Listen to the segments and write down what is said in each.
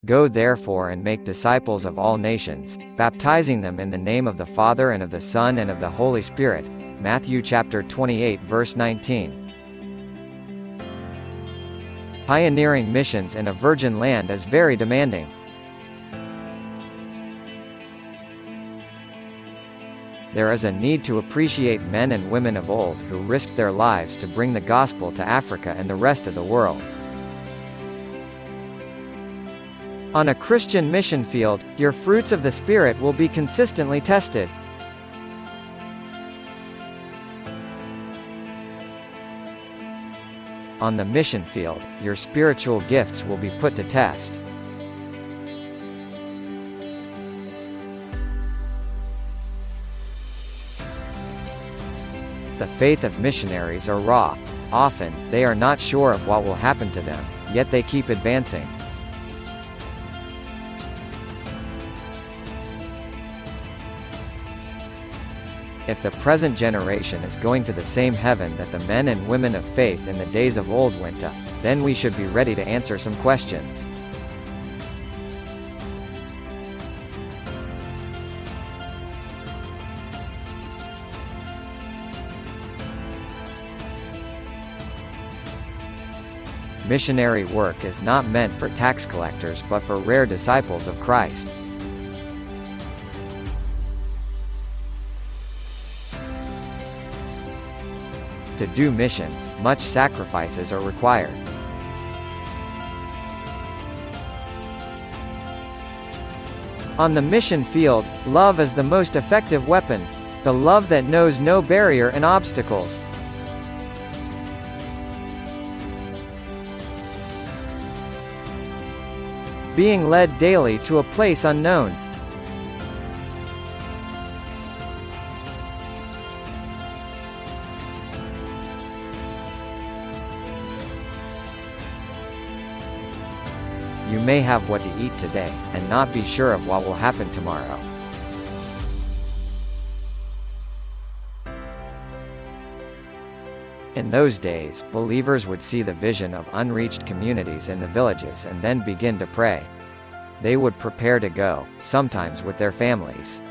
Go therefore and make disciples of all nations, baptizing them in the name of the Father and of the Son and of the Holy Spirit. Matthew chapter 28 verse 19. Pioneering missions in a virgin land is very demanding. There is a need to appreciate men and women of old who risked their lives to bring the gospel to Africa and the rest of the world. On a Christian mission field, your fruits of the Spirit will be consistently tested. On the mission field, your spiritual gifts will be put to test. The faith of missionaries are raw. Often, they are not sure of what will happen to them, yet they keep advancing. If the present generation is going to the same heaven that the men and women of faith in the days of old went to, then we should be ready to answer some questions. Missionary work is not meant for tax collectors but for rare disciples of Christ. To do missions, much sacrifices are required. On the mission field, love is the most effective weapon, the love that knows no barrier and obstacles. Being led daily to a place unknown. You may have what to eat today, and not be sure of what will happen tomorrow. In those days, believers would see the vision of unreached communities in the villages and then begin to pray. They would prepare to go, sometimes with their families.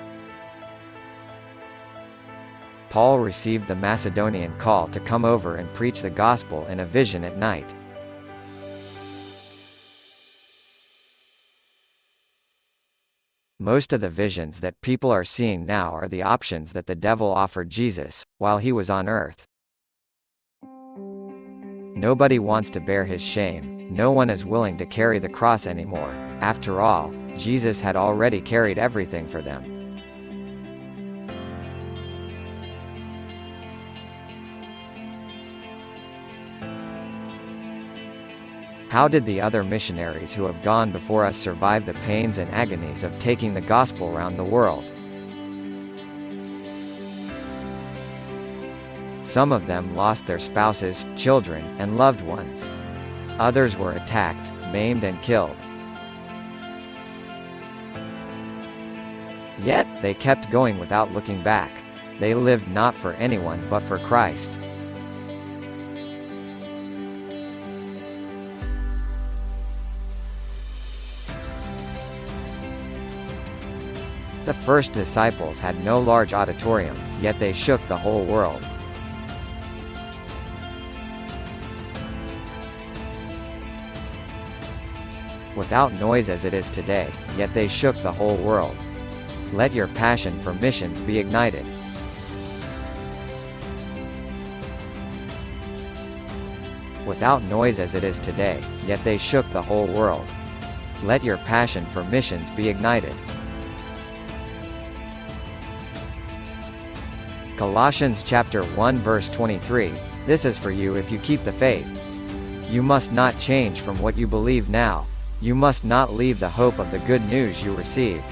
Paul received the Macedonian call to come over and preach the gospel in a vision at night. Most of the visions that people are seeing now are the options that the devil offered Jesus, while he was on earth. Nobody wants to bear his shame, no one is willing to carry the cross anymore. After all, Jesus had already carried everything for them. How did the other missionaries who have gone before us survive the pains and agonies of taking the gospel around the world? Some of them lost their spouses, children, and loved ones. Others were attacked, maimed and killed. Yet, they kept going without looking back. They lived not for anyone but for Christ. The first disciples had no large auditorium, yet they shook the whole world. Without noise as it is today, yet they shook the whole world. Let your passion for missions be ignited. Without noise as it is today, yet they shook the whole world. Let your passion for missions be ignited. Colossians chapter 1 verse 23, this is for you if you keep the faith. You must not change from what you believe now. You must not leave the hope of the good news you received.